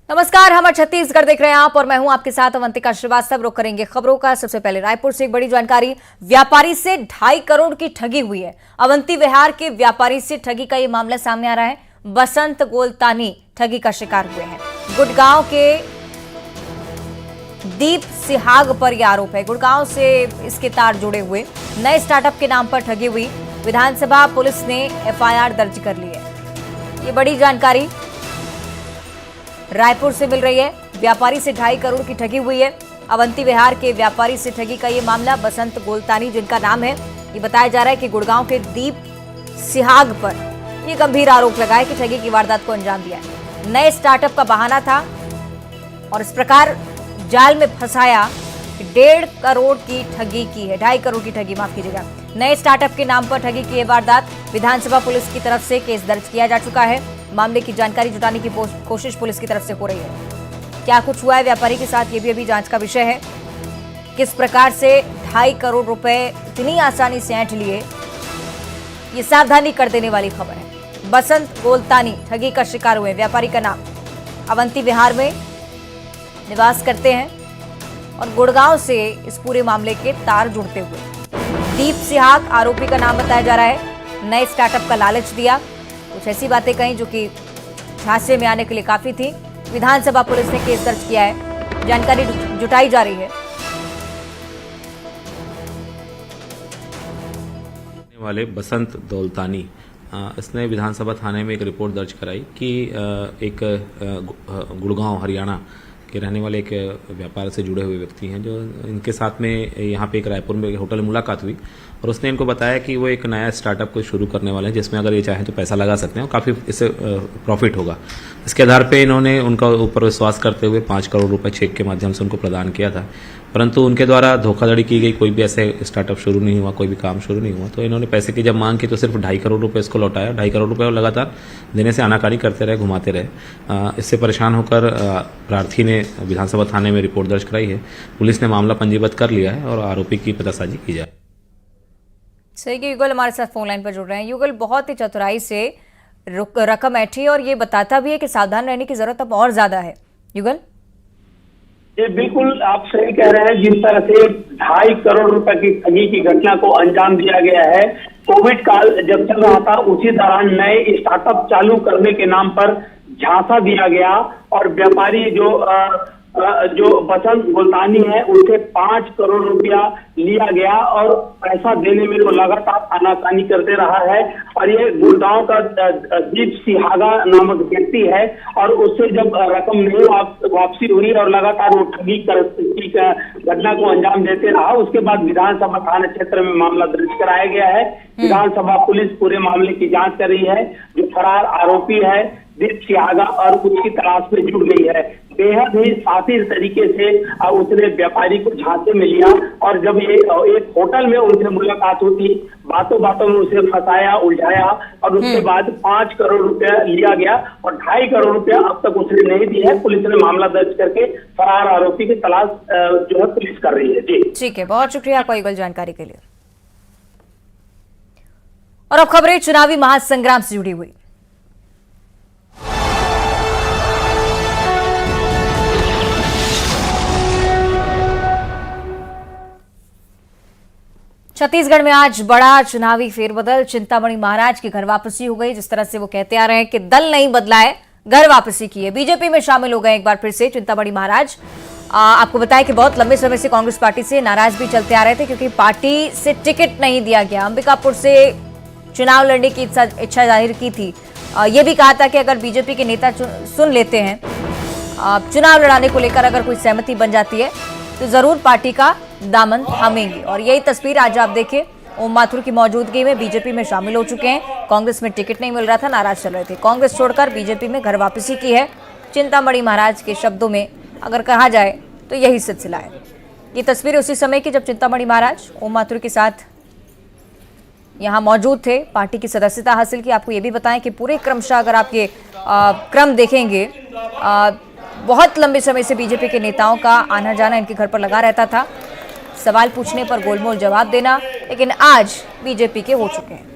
नमस्कार, हम छत्तीसगढ़ देख रहे हैं आप और मैं हूं आपके साथ अवंतिका श्रीवास्तव। रुक करेंगे खबरों का। सबसे पहले रायपुर से एक बड़ी जानकारी। व्यापारी से 2.5 करोड़ की ठगी हुई है। अवंती विहार के व्यापारी से ठगी का यह मामला सामने आ रहा है। बसंत गोलतानी ठगी का शिकार हुए हैं। गुड़गांव के दीप सिहाग पर यह आरोप है। गुड़गांव से इसके तार जुड़े हुए। नए स्टार्टअप के नाम पर ठगी हुई। विधानसभा पुलिस ने एफआईआर दर्ज कर ली है। ये बड़ी जानकारी रायपुर से मिल रही है। व्यापारी से 2.5 करोड़ की ठगी हुई है। अवंती विहार के व्यापारी से ठगी का ये मामला। बसंत गोलतानी जिनका नाम है, ये बताया जा रहा है कि गुड़गांव के दीप सिहाग पर ये गंभीर आरोप लगा है कि ठगी की वारदात को अंजाम दिया है। नए स्टार्टअप का बहाना था और इस प्रकार जाल में फंसाया। 1.5 करोड़ की ठगी की है। 2.5 करोड़ की ठगी, माफ कीजिएगा। नए स्टार्टअप के नाम पर ठगी की ये वारदात। विधानसभा पुलिस की तरफ से केस दर्ज किया जा चुका है। मामले की जानकारी जुटाने की कोशिश पुलिस की तरफ से हो रही है। क्या कुछ हुआ है व्यापारी के साथ, ये भी अभी जांच का विषय है। किस प्रकार से 2.5 करोड़ रुपए इतनी आसानी से ऐंठ लिए, ये सावधानी कर देने वाली खबर है। बसंत गोलतानी ठगी का शिकार हुए। व्यापारी का नाम अवंती विहार में निवास करते हैं और गुड़गांव से इस पूरे मामले के तार जुड़ते हुए। दीप सिहाग आरोपी का नाम बताया जा रहा है। नए स्टार्टअप का लालच दिया, कुछ ऐसी बातें कहीं जो कि झांसे में आने के लिए काफी थी। विधानसभा पुलिस ने केस दर्ज किया है। जानकारी जुटाई जा रही है। वाले बसंत दौलतानी, इसने विधानसभा थाने में एक रिपोर्ट दर्ज कराई कि एक गुड़गांव हरियाणा के रहने वाले एक व्यापार से जुड़े हुए व्यक्ति हैं, जो इनके साथ में यहाँ पे एक रायपुर में होटल में मुलाकात हुई और उसने इनको बताया कि वो एक नया स्टार्टअप को शुरू करने वाले हैं, जिसमें अगर ये चाहें तो पैसा लगा सकते हैं और काफ़ी इससे प्रॉफिट होगा। इसके आधार पे इन्होंने उनका ऊपर विश्वास करते हुए 5 करोड़ रुपए चेक के माध्यम से उनको प्रदान किया था, परंतु उनके द्वारा धोखाधड़ी की गई। कोई भी ऐसे स्टार्टअप शुरू नहीं हुआ, कोई भी काम शुरू नहीं हुआ। तो इन्होंने पैसे की जब मांग की तो सिर्फ 2.5 करोड़ रुपए इसको लौटाया। 2.5 करोड़ रुपए लगातार देने से आनाकानी करते रहे, घुमाते रहे। इससे परेशान होकर प्रार्थी ने विधानसभा थाने में रिपोर्ट दर्ज कराई है। पुलिस ने मामला पंजीबद्ध कर लिया है और आरोपी की पतासाजी की जाए। सही कि युगल हमारे साथ फोन लाइन पर जुड़ रहे हैं। युगल, बहुत ही चतुराई से रकम ऐठी और ये बताता भी है कि सावधान रहने की जरूरत अब और ज्यादा है। युगल ये बिल्कुल आप सही कह रहे हैं। जिस तरह से 2.5 करोड़ रुपए की ठगी की घटना को अंजाम दिया गया है, कोविड काल जब चल रहा था उसी दौरान नए स्टार्टअप चालू करने के नाम पर झांसा दिया गया और व्यापारी जो बसंत गोलतानी है उनसे 5 करोड़ रुपया लिया गया और पैसा देने में वो लगातार आनाकानी करते रहा है। और ये गुड़गांव का दीप सिहागा नामक व्यक्ति है और उससे जब रकम नहीं वापसी हुई और लगातार वो ठगी की घटना को अंजाम देते रहा, उसके बाद विधानसभा थाना क्षेत्र में मामला दर्ज कराया गया है। विधानसभा पुलिस पूरे मामले की जांच कर रही है। जो फरार आरोपी है दीप सिहागा और उसकी तलाश में जुट गई है। बेहद ही शातिर तरीके से उसने व्यापारी को झांसे में लिया और जब ये एक होटल में उनसे मुलाकात होती, बातों बातों में उसे फंसाया, उलझाया और उसके बाद 5 करोड़ रुपया लिया गया और 2.5 करोड़ रुपया अब तक उसने नहीं दी है। पुलिस ने मामला दर्ज करके फरार आरोपी की तलाश जो है पुलिस कर रही है। जी ठीक है, बहुत शुक्रिया आपका युगल जानकारी के लिए। और अब खबरें चुनावी महासंग्राम से जुड़ी हुई। छत्तीसगढ़ में आज बड़ा चुनावी फेरबदल। चिंतामणि महाराज की घर वापसी हो गई। जिस तरह से वो कहते आ रहे हैं कि दल नहीं बदला है, घर वापसी की है। बीजेपी में शामिल हो गए एक बार फिर से चिंतामणि महाराज। आपको बताया कि बहुत लंबे समय से कांग्रेस पार्टी से नाराज भी चलते आ रहे थे क्योंकि पार्टी से टिकट नहीं दिया गया। अंबिकापुर से चुनाव लड़ने की इच्छा जाहिर की थी। यह भी कहा था कि अगर बीजेपी के नेता सुन लेते हैं, चुनाव लड़ाने को लेकर अगर कोई सहमति बन जाती है तो जरूर पार्टी का दामन थामेंगे। और यही तस्वीर आज आप देखें, ओम माथुर की मौजूदगी में बीजेपी में शामिल हो चुके हैं। कांग्रेस में टिकट नहीं मिल रहा था, नाराज चल रहे थे। कांग्रेस छोड़कर बीजेपी में घर वापसी की है। चिंतामणि महाराज के शब्दों में अगर कहा जाए तो यही सिलसिला है। ये तस्वीर उसी समय की जब चिंतामणि महाराज ओम माथुर के साथ यहाँ मौजूद थे, पार्टी की सदस्यता हासिल की। आपको ये भी बताएं कि पूरे क्रमशः अगर आप ये क्रम देखेंगे, बहुत लंबे समय से बीजेपी के नेताओं का आना जाना इनके घर पर लगा रहता था। सवाल पूछने पर गोलमोल जवाब देना, लेकिन आज बीजेपी के हो चुके हैं।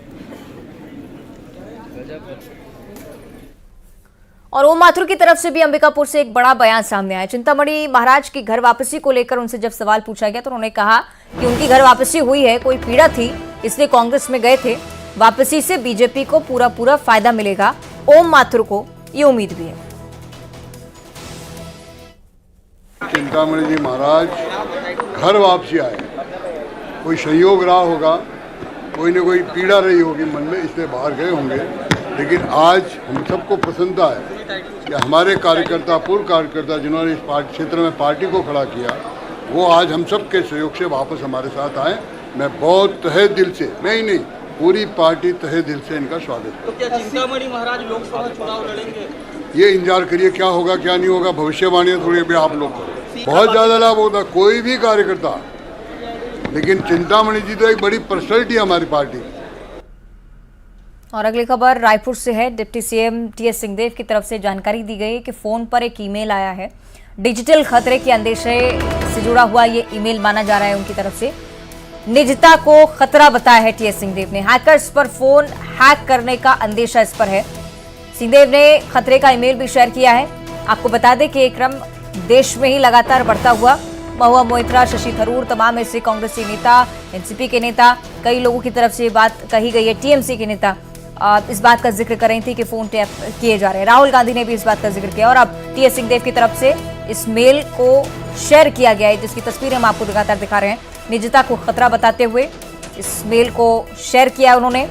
और ओम माथुर की तरफ से भी अंबिकापुर से एक बड़ा बयान सामने आया। चिंतामणि महाराज की घर वापसी को लेकर उनसे जब सवाल पूछा गया तो उन्होंने कहा कि उनकी घर वापसी हुई है, कोई पीड़ा थी इसलिए कांग्रेस में गए थे, वापसी से बीजेपी को पूरा फायदा मिलेगा। ओम माथुर को ये उम्मीद भी है। चिंतामणि जी महाराज घर वापसी आए, कोई संयोग रहा होगा, कोई न कोई पीड़ा रही होगी मन में, इसलिए बाहर गए होंगे। लेकिन आज हम सबको पसंद है कि हमारे कार्यकर्ता, पूर्व कार्यकर्ता जिन्होंने इस क्षेत्र में पार्टी को खड़ा किया, वो आज हम सब के सहयोग से वापस हमारे साथ आए। मैं बहुत तहे दिल से, मैं ही नहीं, पूरी पार्टी तहे दिल से इनका स्वागत करती। तो क्या चिंतामणि महाराज लोकसभा चुनाव लड़ेंगे? ये इंतजार करिए क्या होगा क्या नहीं होगा, भविष्यवाणियाँ थोड़ी भी आप लोग करो। बहुत ज़्यादा लाभ होता कोई भी कार्यकर्ता, लेकिन चिंतामणि जी तो एक बड़ी पर्सनैलिटी है हमारी पार्टी। और अगली खबर रायपुर से है। डिप्टी सीएम टीएस सिंहदेव की तरफ से जानकारी दी गई कि फोन पर एक ईमेल आया है। डिजिटल खतरे के अंदेशे से जुड़ा हुआ ये ईमेल माना जा रहा है उनकी तरफ से। निजता को खतरा बताया है टीएस सिंहदेव ने। हैकर्स पर फोन हैक करने का अंदेशा इस पर है। सिंहदेव ने खतरे का ईमेल भी शेयर किया है। आपको बता दें कि ये क्रम देश में ही लगातार बढ़ता हुआ। महुआ मोइत्रा, शशि थरूर, तमाम ऐसे कांग्रेसी नेता, एनसीपी के नेता, कई लोगों की तरफ से ये बात कही गई है। टीएमसी के नेता इस बात का जिक्र कर रही थी कि फोन टैप किए जा रहे हैं। राहुल गांधी ने भी इस बात का जिक्र किया और अब टीएस सिंहदेव की तरफ से इस मेल को शेयर किया गया है, जिसकी तस्वीर हम आपको लगातार दिखा रहे हैं। निजता को खतरा बताते हुए इस मेल को शेयर किया उन्होंने।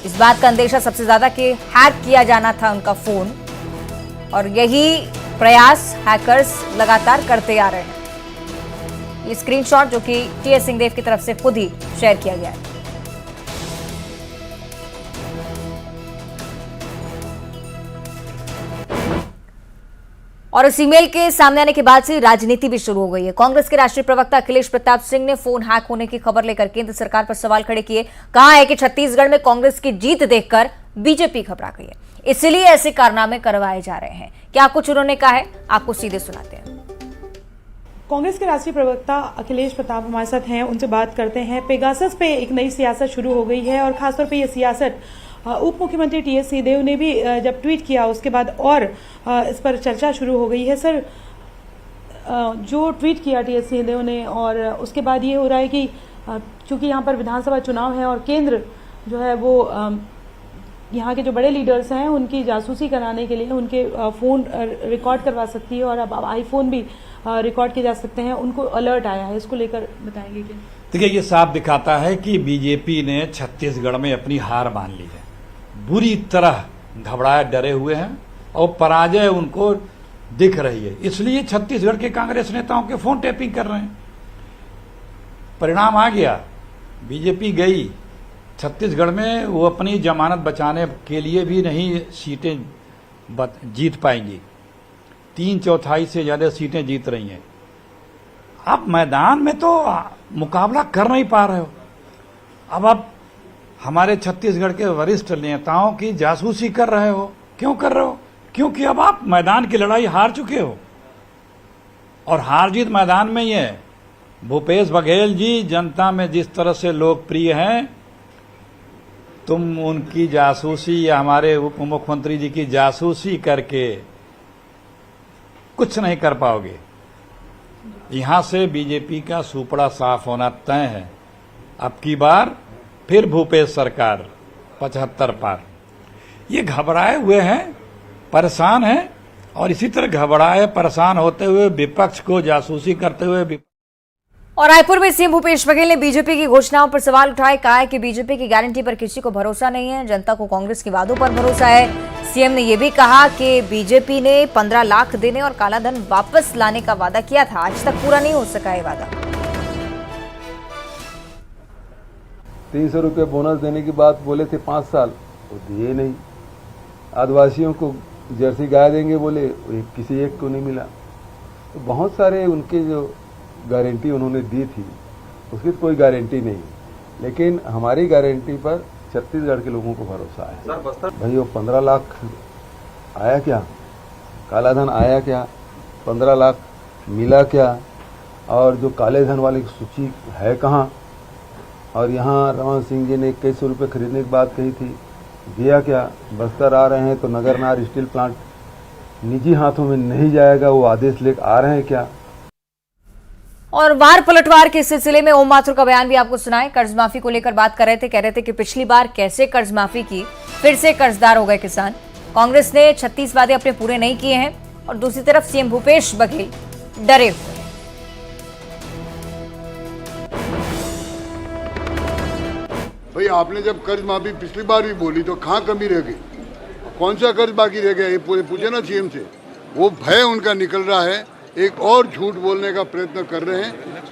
इस बात का अंदेशा सबसे ज्यादा कि हैक किया जाना था उनका फोन, और यही प्रयास हैकर्स लगातार करते आ रहे हैं। ये स्क्रीनशॉट जो कि टीएस सिंहदेव की तरफ से खुद ही शेयर किया गया है। और इस ईमेल के सामने आने के बाद से राजनीति भी शुरू हो गई है। कांग्रेस के राष्ट्रीय प्रवक्ता अखिलेश प्रताप सिंह ने फोन हैक होने की खबर लेकर केंद्र सरकार पर सवाल खड़े किए। कहा है कि छत्तीसगढ़ में कांग्रेस की जीत देखकर बीजेपी घबरा गई है, इसलिए ऐसे कारनामे करवाए जा रहे हैं। क्या कुछ उन्होंने कहा है, आपको सीधे सुनाते हैं। कांग्रेस के राष्ट्रीय प्रवक्ता अखिलेश प्रताप हमारे साथ हैं, उनसे बात करते हैं। पेगासस पे एक नई सियासत शुरू हो गई है और खासतौर पे ये सियासत उप मुख्यमंत्री टीएस सिंहदेव ने भी जब ट्वीट किया उसके बाद और इस पर चर्चा शुरू हो गई है। सर, जो ट्वीट किया टीएस सिंहदेव ने और उसके बाद ये हो रहा है कि चूंकि यहाँ पर विधानसभा चुनाव है और केंद्र जो है वो यहाँ के जो बड़े लीडर्स हैं उनकी जासूसी कराने के लिए उनके फ़ोन रिकॉर्ड करवा सकती है और अब आईफोन भी रिकॉर्ड किए जा सकते हैं, उनको अलर्ट आया है। इसको लेकर बताएंगे क्या? देखिए, ये साफ दिखाता है कि बीजेपी ने छत्तीसगढ़ में अपनी हार मान ली है। बुरी तरह घबराए डरे हुए हैं और पराजय उनको दिख रही है, इसलिए छत्तीसगढ़ के कांग्रेस नेताओं के फोन टैपिंग कर रहे हैं। परिणाम आ गया, बीजेपी गई छत्तीसगढ़ में, वो अपनी जमानत बचाने के लिए भी नहीं सीटें जीत पाएंगी। 3/4 से ज्यादा सीटें जीत रही हैं। आप मैदान में तो मुकाबला कर नहीं पा रहे हो। अब आप हमारे छत्तीसगढ़ के वरिष्ठ नेताओं की जासूसी कर रहे हो। क्यों कर रहे हो? क्योंकि अब आप मैदान की लड़ाई हार चुके हो और हार जीत मैदान में ही है। भूपेश बघेल जी जनता में जिस तरह से लोकप्रिय हैं, तुम उनकी जासूसी या हमारे उप मुख्यमंत्री जी की जासूसी करके कुछ नहीं कर पाओगे। यहां से बीजेपी का सुपड़ा साफ होना तय है। अब की बार फिर भूपेश सरकार 75 पार। ये घबराए हुए हैं, परेशान हैं और इसी तरह घबराए परेशान होते हुए विपक्ष को जासूसी करते हुए। और रायपुर में सीएम भूपेश बघेल ने बीजेपी की घोषणाओं पर सवाल उठाए। कहा है कि बीजेपी की गारंटी पर किसी को भरोसा नहीं है, जनता को कांग्रेस के वादों पर भरोसा है। सीएम ने यह भी कहा कि बीजेपी ने 15 लाख देने और कालाधन वापस लाने का वादा किया था, आज तक पूरा नहीं हो सका है वादा। 300 रुपये बोनस देने की बात बोले थे 5 साल, वो दिए नहीं। आदिवासियों को जर्सी गाय देंगे बोले, किसी एक को नहीं मिला। तो बहुत सारे उनके जो गारंटी उन्होंने दी थी उसकी तो कोई गारंटी नहीं, लेकिन हमारी गारंटी पर छत्तीसगढ़ के लोगों को भरोसा है। भाई वो 15 लाख आया क्या, कालाधन आया क्या, 15 लाख मिला क्या, और जो काले धन वाली सूची है कहाँ। और यहाँ रमन सिंह जी ने 2100 रुपये खरीदने की बात कही थी, दिया क्या? बस्तर आ रहे हैं तो नगरनार स्टील प्लांट निजी हाथों में नहीं जाएगा, वो आदेश लेकर आ रहे हैं क्या? और वार पलटवार के सिलसिले में ओम माथुर का बयान भी आपको सुनाए। कर्ज माफी को लेकर बात कर रहे थे, कह रहे थे कि पिछली बार कैसे कर्ज माफी की, फिर से कर्जदार हो गए किसान। कांग्रेस ने 36 वादे अपने पूरे नहीं किए हैं और दूसरी तरफ सीएम भूपेश बघेल डरे हुए। भाई आपने जब कर्ज माफी पिछली बार भी बोली तो कहाँ कमी रह गई? कौन सा कर्ज बाकी रह गया? ये पूरे पूछे ना सीएम से। वो भय उनका निकल रहा है, एक और झूठ बोलने का प्रयत्न कर रहे हैं।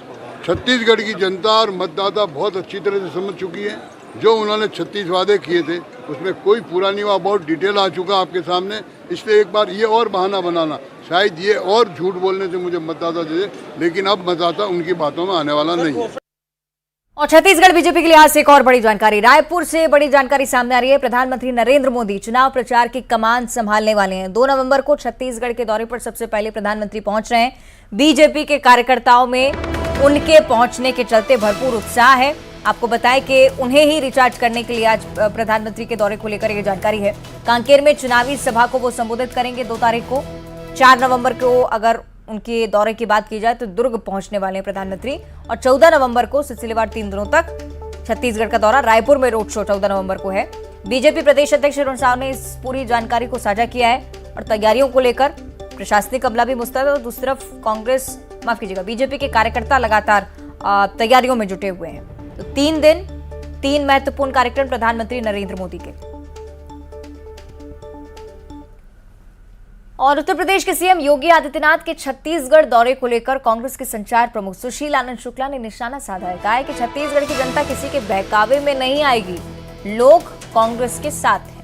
छत्तीसगढ़ की जनता और मतदाता बहुत अच्छी तरह से समझ चुकी है। जो उन्होंने 36 वादे किए थे उसमें कोई पूरा नहीं हुआ, बहुत डिटेल आ चुका आपके सामने। इसलिए एक बार ये और बहाना बनाना, शायद ये और झूठ बोलने से मुझे मतदाता दे, लेकिन अब मतदाता उनकी बातों में आने वाला नहीं है। और छत्तीसगढ़ बीजेपी के लिहाज से एक और बड़ी जानकारी, रायपुर से बड़ी जानकारी सामने आ रही है। प्रधानमंत्री नरेंद्र मोदी चुनाव प्रचार की कमान संभालने वाले हैं। 2 नवंबर को छत्तीसगढ़ के दौरे पर सबसे पहले प्रधानमंत्री पहुंच रहे हैं। बीजेपी के कार्यकर्ताओं में उनके पहुंचने के चलते भरपूर उत्साह है। आपको बताएं कि उन्हें ही रिचार्ज करने के लिए आज प्रधानमंत्री के दौरे को लेकर यह जानकारी है। कांकेर में चुनावी सभा को वो संबोधित करेंगे 2 तारीख को। 4 नवंबर को अगर उनके दौरे की बात की जाए तो दुर्ग पहुंचने वाले हैं प्रधानमंत्री, और 14 नवंबर को सिलसिलेवार 3 दिनों तक छत्तीसगढ़ का दौरा। रायपुर में रोड शो 14 नवंबर को है। बीजेपी प्रदेश अध्यक्ष अरुण साव ने इस पूरी जानकारी को साझा किया है और तैयारियों को लेकर प्रशासनिक अमला भी मुस्तैद है। और दूसरी तरफ बीजेपी के कार्यकर्ता लगातार तैयारियों में जुटे हुए हैं। तो 3 दिन 3 महत्वपूर्ण कार्यक्रम प्रधानमंत्री नरेंद्र मोदी के। और उत्तर प्रदेश के सीएम योगी आदित्यनाथ के छत्तीसगढ़ दौरे को लेकर कांग्रेस के संचार प्रमुख सुशील आनंद शुक्ला ने निशाना साधा है। कहा है कि छत्तीसगढ़ की जनता किसी के बहकावे में नहीं आएगी, लोग कांग्रेस के साथ हैं।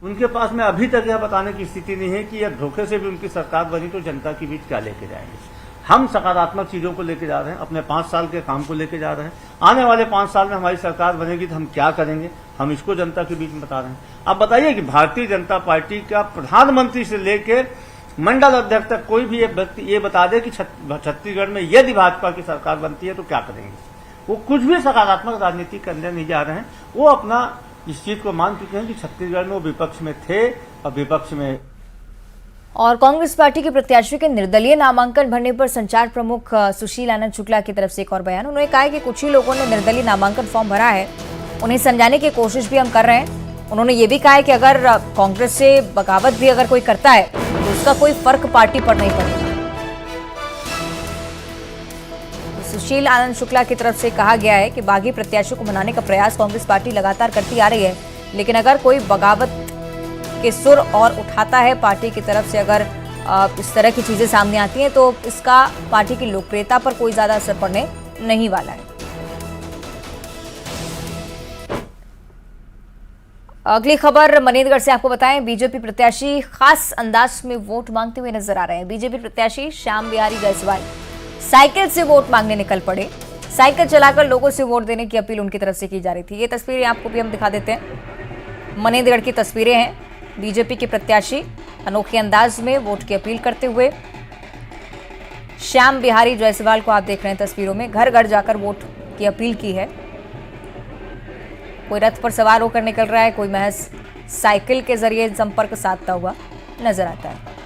उनके पास में अभी तक यह बताने की स्थिति नहीं है कि यह धोखे से भी उनकी सरकार बनी तो जनता के बीच क्या लेके जाएंगे। हम सकारात्मक चीजों को लेके जा रहे हैं, अपने 5 साल के काम को लेके जा रहे हैं। आने वाले 5 साल में हमारी सरकार बनेगी तो हम क्या करेंगे, हम इसको जनता के बीच में बता रहे हैं। आप बताइए कि भारतीय जनता पार्टी का प्रधानमंत्री से लेकर मंडल अध्यक्ष तक कोई भी व्यक्ति ये बता दे कि छत्तीसगढ़ में यदि भाजपा की सरकार बनती है तो क्या करेंगे। वो कुछ भी सकारात्मक राजनीति करने नहीं जा रहे हैं। वो अपना इस चीज को मान चुके हैं कि छत्तीसगढ़ में वो विपक्ष में थे और विपक्ष में। और कांग्रेस पार्टी के प्रत्याशी के निर्दलीय नामांकन भरने पर संचार प्रमुख सुशील आनंद शुक्ला की तरफ से एक और बयान। उन्होंने कहा है कि कुछ ही लोगों ने निर्दलीय नामांकन फॉर्म भरा है, उन्हें समझाने की कोशिश भी हम कर रहे हैं। उन्होंने ये भी कहा है कि अगर कांग्रेस से बगावत भी अगर कोई करता है तो उसका कोई फर्क पार्टी पर नहीं पड़ेगा। तो सुशील आनंद शुक्ला की तरफ से कहा गया है कि बागी प्रत्याशियों को मनाने का प्रयास कांग्रेस पार्टी लगातार करती आ रही है, लेकिन अगर कोई बगावत के सुर और उठाता है पार्टी की तरफ से, अगर इस तरह की चीजें सामने आती हैं तो इसका पार्टी की लोकप्रियता पर कोई ज्यादा असर पड़ने नहीं वाला है। अगली खबर मनेंद्रगढ़ से आपको बताएं, बीजेपी प्रत्याशी खास अंदाज में वोट मांगते हुए नजर आ रहे हैं। बीजेपी प्रत्याशी श्याम बिहारी जायसवाल साइकिल से वोट मांगने निकल पड़े। साइकिल चलाकर लोगों से वोट देने की अपील उनकी तरफ से की जा रही थी। ये तस्वीरें आपको भी हम दिखा देते हैं। मनेंद्रगढ़ की तस्वीरें हैं। बीजेपी के प्रत्याशी अनोखे अंदाज में वोट की अपील करते हुए श्याम बिहारी जायसवाल को आप देख रहे हैं तस्वीरों में। घर घर जाकर वोट की अपील की है। कोई रथ पर सवार होकर निकल रहा है, कोई महज साइकिल के जरिए संपर्क साधता हुआ नजर आता है।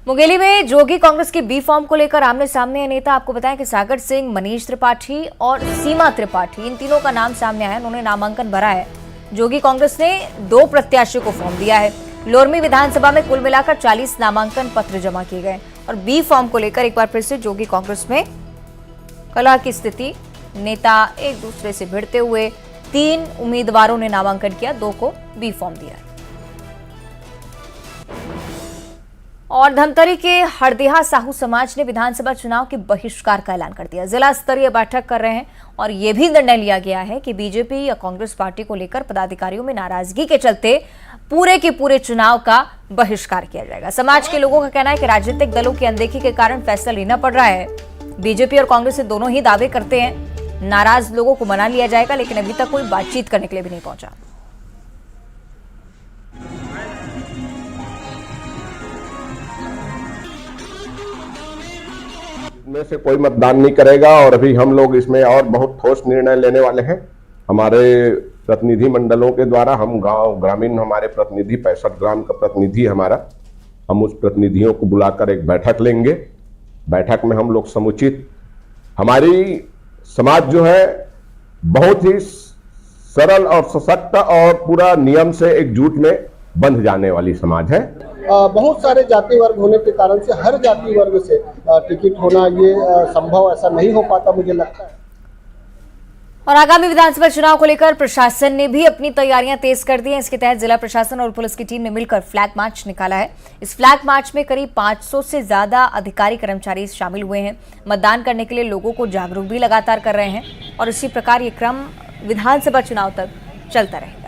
मुंगेली में जोगी कांग्रेस की बी फॉर्म को लेकर आमने सामने नेता। आपको बताएं कि सागर सिंह, मनीष त्रिपाठी और सीमा त्रिपाठी, इन तीनों का नाम सामने आया। उन्होंने नामांकन भरा है। जोगी कांग्रेस ने 2 प्रत्याशियों को फॉर्म दिया है। लोरमी विधानसभा में कुल मिलाकर 40 नामांकन पत्र जमा किए गए और बी फॉर्म को लेकर एक बार फिर से जोगी कांग्रेस में कलह की स्थिति। नेता एक दूसरे से भिड़ते हुए 3 उम्मीदवारों ने नामांकन किया, 2 को बी फॉर्म दिया। और धमतरी के हरदेहा साहू समाज ने विधानसभा चुनाव के बहिष्कार का ऐलान कर दिया। जिला स्तरीय बैठक कर रहे हैं और यह भी निर्णय लिया गया है कि बीजेपी या कांग्रेस पार्टी को लेकर पदाधिकारियों में नाराजगी के चलते पूरे के पूरे चुनाव का बहिष्कार किया जाएगा। समाज के लोगों का कहना है कि राजनीतिक दलों की अनदेखी के कारण फैसला लेना पड़ रहा है। बीजेपी और कांग्रेस से दोनों ही दावे करते हैं नाराज लोगों को मना लिया जाएगा, लेकिन अभी तक कोई बातचीत करने के लिए भी नहीं पहुंचा। में से कोई मतदान नहीं करेगा और अभी हम लोग इसमें और बहुत ठोस निर्णय लेने वाले हैं। हमारे प्रतिनिधि मंडलों के द्वारा हम गांव ग्रामीण हमारे प्रतिनिधि 65 ग्राम का प्रतिनिधि हमारा, हम उस प्रतिनिधियों को बुलाकर एक बैठक लेंगे। बैठक में हम लोग समुचित, हमारी समाज जो है बहुत ही सरल और सशक्त और पूरा नियम से एकजुट में बंध जाने वाली समाज है। बहुत सारे जाति वर्ग होने के कारण से हर जाति वर्ग से टिकट होना ये संभव ऐसा नहीं हो पाता, मुझे लगता है। और आगामी विधानसभा चुनाव को लेकर प्रशासन ने भी अपनी तैयारियां तेज कर दी हैं। इसके तहत जिला प्रशासन और पुलिस की टीम ने मिलकर फ्लैग मार्च निकाला है। इस फ्लैग मार्च में करीब 500 से ज्यादा अधिकारी कर्मचारी शामिल हुए हैं। मतदान करने के लिए लोगों को जागरूक भी लगातार कर रहे हैं और इसी प्रकार ये क्रम विधानसभा चुनाव तक चलता रहेगा।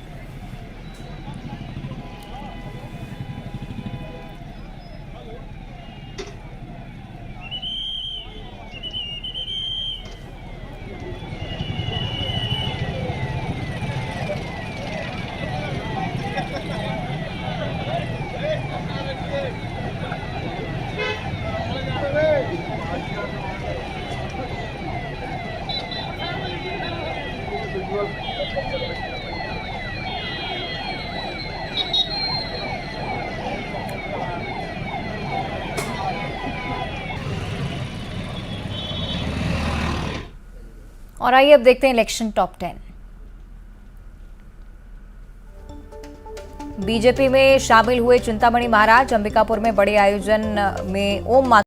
और आइए अब देखते हैं इलेक्शन टॉप 10। बीजेपी में शामिल हुए चिंतामणि महाराज। अंबिकापुर में बड़े आयोजन में ओम